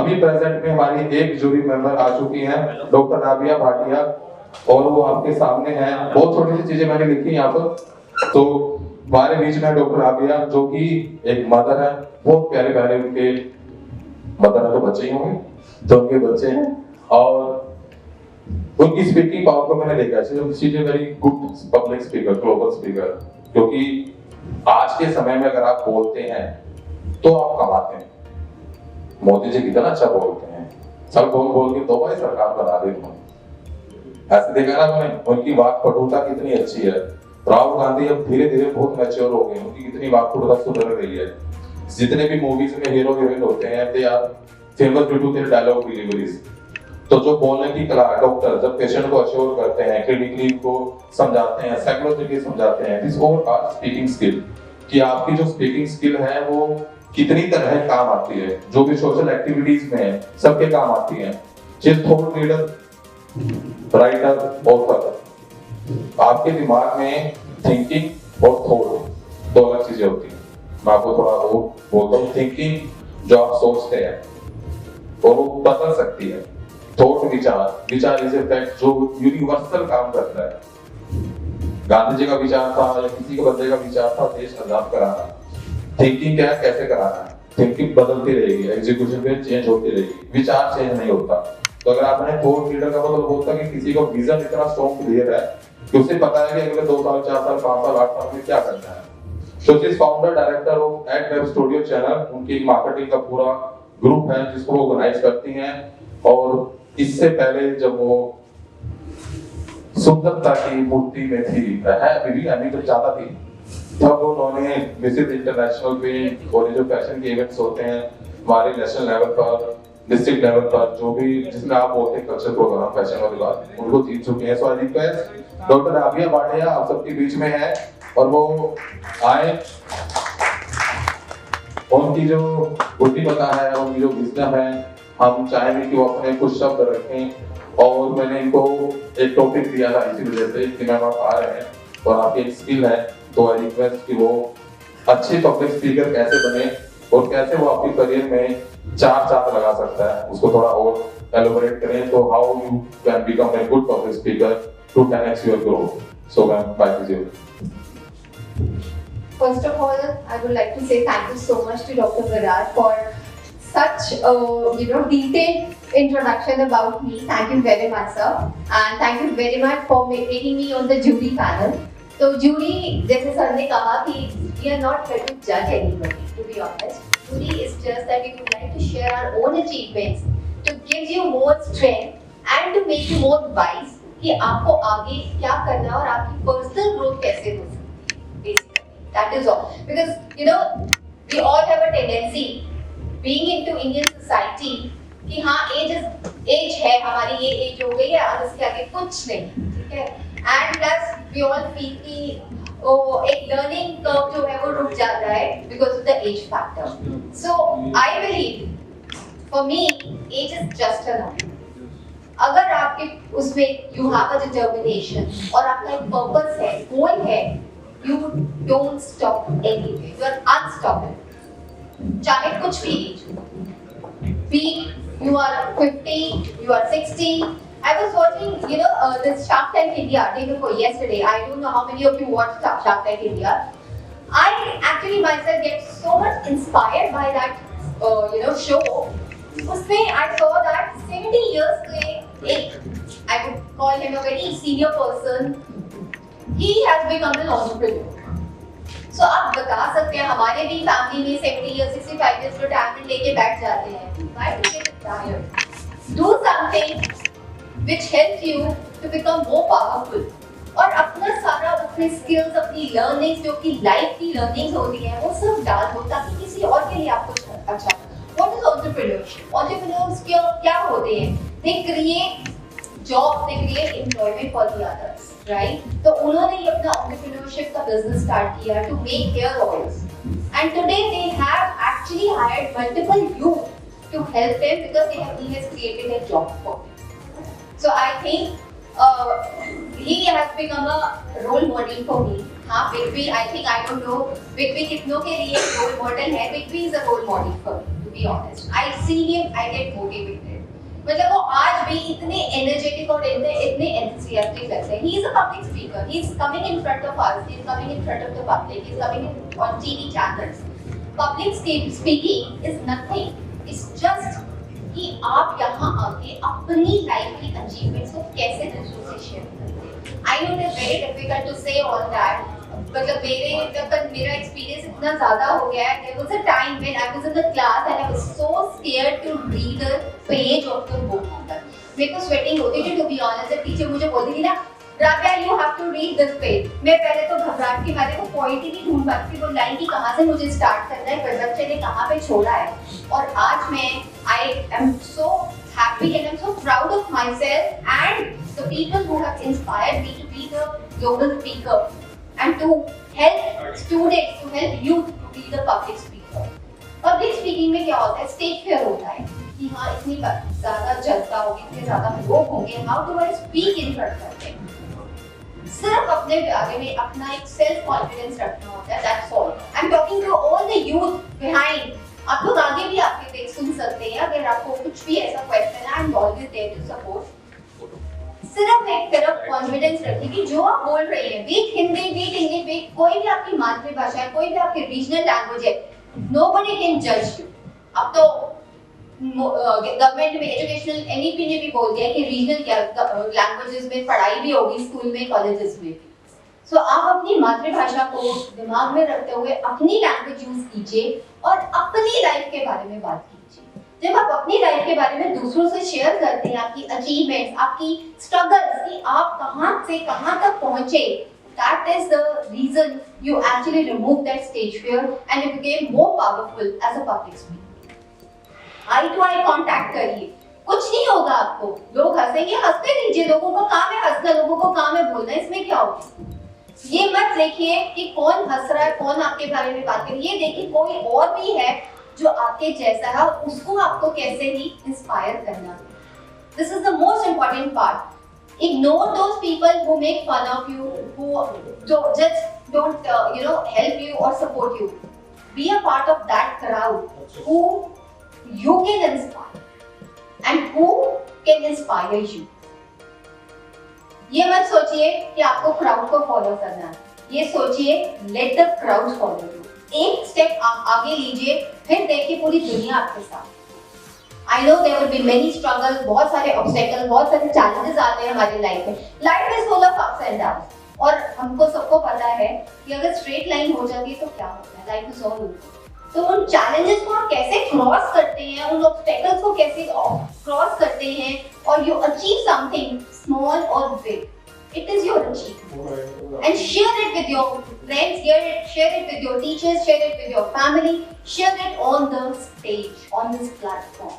अभी प्रेजेंट में हमारी एक जूरी मेंबर आ चुकी हैं, डॉक्टर राबिया भाटिया, और वो आपके सामने हैं। बहुत छोटी सी चीजें मैंने लिखी यहाँ पर। तो हमारे बीच में डॉक्टर राबिया जो कि एक मदर है, बहुत प्यारे प्यारे उनके मदर है तो बच्चे ही होंगे, तो उनके बच्चे हैं, और उनकी स्पीकिंग पावर को मैंने देखा है। She is a very good public speaker, global speaker, क्योंकि आज के समय में अगर आप बोलते हैं तो आप कमाते हैं। मोदी जी कितना अच्छा बोलते हैं, सब बोल के 2 बार सरकार बना दी उन्होंने। ऐसे देखा ना मैंने, उनकी वाक पटुता कितनी अच्छी है। राहुल गांधी अब धीरे धीरे बहुत मैच्योर हो गए, उनकी कितनी वाक पटुता सुधर रही है। जितने भी मूवीज में हीरो हीरोइन होते हैं they are famous due to their dialogue deliveries. तो जो बोलने की कला, डॉक्टर जब पेशेंट को अश्योर करते हैं, क्लिनिकली को समझाते हैं, साइकोलॉजिकली समझाते हैं, this all are speaking skill, कि आपकी जो स्पीकिंग स्किल है वो कितनी तरह काम आती है, जो भी सोशल एक्टिविटीज में है सबके काम आती है। जिस थॉट लीडर, राइटर, ऑथर, आपके दिमाग में थिंकिंग और थॉट 2 अलग चीजें होती हैं। मैं आपको थोड़ा वो बोलता हूँ, थिंकिंग जो आप सोचते हैं और वो बदल सकती है, थॉट विचार इज ए फैक्ट जो यूनिवर्सल काम करता है। गांधी जी का विचार था या किसी के बंदे का विचार था देश आजाद कराना। थिंकिंग क्या है, कैसे कराना है, थिंकिंग बदलती रहेगी, एग्जीक्यूशन में चेंज होती रहेगी, विचार चेंज नहीं होता। तो अगर आपने थॉट लीडर का मतलब होता है कि किसी को विजन इतना स्ट्रॉन्ग क्लियर है कि उसे पता है कि अगले 2 साल, 4 साल, 5 साल, 8 साल में क्या करना है। So she is founder director of Ad Web Studio Channel, उनकी मार्केटिंग का पूरा ग्रुप है जिसको वो ऑर्गेनाइज करती हैं। और इससे पहले जब वो सुंदरता की मूर्ति में थी, है अभी भी, अभी तो ज्यादा थी, तब उन्होंने मिसेस इंटरनेशनल पे और जो फैशन के इवेंट्स होते हैं हमारे नेशनल लेवल पर, डिस्ट्रिक्ट लेवल पर, जो भी जिसमें आप बोलते हैं कल्चर प्रोग्राम, फैशन वाली बात, उनको जीत चुके हैं। So I request doctor Rabia Bhatia आप सबके बीच में है और वो आए, उनकी जो बुद्धिमत्ता है, उनकी जो विजडम है, हम चाहेंगे कि वो अपने कुछ शब्द रखें। और मैंने इनको एक टॉपिक दिया था इसी वजह से कि मैम आप आ रहे हैं और आपकी एक स्किल है, तो आई रिक्वेस्ट कि वो अच्छे पब्लिक स्पीकर कैसे बने और कैसे वो आपके करियर में 4 चांद लगा सकता है, उसको थोड़ा और एलोबरेट करें। तो how you can become a good public speaker to 10x your growth. So ma'am, buy कीजिए। First of all, I would like to say thank you so much to Dr. Virat for such detailed introduction about me. Thank you very much, sir, and thank you very much for taking me on the jury panel. So jury, जैसे sir ने कहा कि we are not here to judge anybody. To be honest, jury is just that we would like to share our own achievements to give you more strength and to make you more wise कि आपको आगे क्या करना है और आपकी personal growth कैसे हो सकती है। That is all. Because we all have a tendency, being into Indian society, कि हाँ एज है हमारी, ये एज हो गई है और इसके आगे कुछ नहीं, ठीक है। And plus we all feel कि एक learning curve जो है वो रुक जाता है because of the age factor. So I believe, for me, age is just a number. अगर आपके उसमें you have a determination और आपका एक purpose है, goal है, you don't stop anywhere. You are unstoppable. चाहे कुछ भी age हो, be you are 50, you are 60. I was watching, this Shark Tank India day before yesterday. I don't know how many of you watched Shark Tank India. I actually myself get so much inspired by that, show. उसमें I saw that 70 years के एक, I would call him a very senior person. He has become an entrepreneur. So आप बता सकते हैं हमारे भी family में 70 years, 65 years रिटायरमेंट लेके बैठ जाते हैं. Why to get retired? Do something which helps you to become more powerful. और अपना सारा अपने स्किल्स, अपनी लर्निंग्स जो कि लाइफ की लर्निंग्स होती हैं वो सब डाल दो ताकि किसी और के लिए आप कुछ अच्छा। What is entrepreneurship? Entrepreneurs क्या होते हैं? They create jobs, they create employment for the others, right? तो उन्होंने ये अपना entrepreneurship का business start किया to make hair oils, and today they have actually hired multiple youth to help them because he has created a job for them. So I think he has become a role model for me. हाँ, Big B, I think I don't know Big B कितनों के लिए role model है. Big B is a role model for me. be honest. I see him, I get motivated. मतलब वो आज भी इतने energetic और इतने enthusiastic लगते हैं. He is a public speaker. He is coming in front of us. He is coming in front of the public. He is coming on TV channels. Public speaking is nothing. It's just कि आप यहाँ आके अपनी life की achievements को कैसे दूसरों से शेयर करते हैं. I know it's very difficult to say all that. मतलब मेरा एक्सपीरियंस इतना ज़्यादा हो गया है. There was a time when I was in the class and I was so scared to read the page of the book. मेरे को sweating होती थी, to be honest. जब टीचर मुझे बोलती थी ना, Rabia you have to read this page. मैं पहले तो घबराहट के मारे वो पॉइंट ही नहीं ढूंढ पाती थी, वो लाइन की कहाँ से मुझे स्टार्ट करना है, फिर बच्चे ने कहाँ पे छोड़ा है. और आज मैं I am so happy and I'm so proud of myself and the people who have inspired me to be the global speaker and to help students, to help youth to be the public speaker. Public speaking में क्या होता है? Stage fear होता है कि हाँ इतनी ज़्यादा जनता होगी, इतने ज़्यादा लोग होंगे, how do I speak in front of them? सिर्फ अपने आगे में अपना एक सेल्फ कॉन्फिडेंस रखना होता है. That's all. I'm talking to all the youth behind. आप लोग आगे भी आपके देख सुन सकते हैं. अगर आपको कुछ भी ऐसा क्वेश्चन है, I'm always there to support. सिर्फ एक तरफ कॉन्फिडेंस रखिए कि जो आप बोल रहे हैं, be it Hindi, be it English, be it कोई भी आपकी मातृभाषा है, कोई भी आपकी रीजनल लैंग्वेज है, nobody can judge you. अब तो गवर्नमेंट में एजुकेशनल एनईपी ने भी बोल दिया कि रीजनल लैंग्वेजेस में पढ़ाई भी होगी स्कूल में, कॉलेजेस में. सो आप अपनी मातृभाषा को दिमाग में रखते हुए अपनी लैंग्वेज यूज कीजिए और अपनी लाइफ के बारे में बात कीजिए. जब आप अपनी लाइफ के बारे में दूसरों से शेयर करते हैं, आपकी अचीवमेंट्स, आपकी स्ट्रगल्स, कि आप कहां से कहां तक पहुंचे, that is the reason you actually remove that stage fear and you became more powerful as a public speaker. Eye to eye contact करिए, कुछ नहीं होगा आपको. लोग हंसेंगे, हंसते दीजिए. लोगों का काम है हंसना, लोगों को काम है बोलना. इसमें क्या होगा? ये मत देखिए कि कौन हंस रहा है, कौन आपके बारे में बात कर रही है. ये देखिए कोई और भी है जो आपके जैसा है, उसको आपको कैसे ही इंस्पायर करना. This is the most important part. Ignore those people who make fun of you, who just don't help you or support you. Be a part of that crowd who you can inspire and who can inspire you. ये मत सोचिए कि आपको crowd को follow करना है. ये सोचिए let the crowd follow you. एक स्टेप आप आगे लीजिए, फिर देखिए पूरी दुनिया आपके साथ. I know there will be many struggles, बहुत सारे obstacles, बहुत सारे challenges आते हैं हमारी लाइफ में. Life is full of ups and downs. और हमको सबको पता है कि अगर स्ट्रेट लाइन हो जाती है तो क्या होता है, लाइफ इज ऑल ओवर. तो उन चैलेंजेस को आप कैसे क्रॉस करते हैं, उन ऑब्स्टेकल्स को कैसे क्रॉस करते हैं और यू अचीव समथिंग स्मॉल और big. It is your achievement. And share it with your friends, share it with your teachers, share it with your family, share it on the stage, on this platform.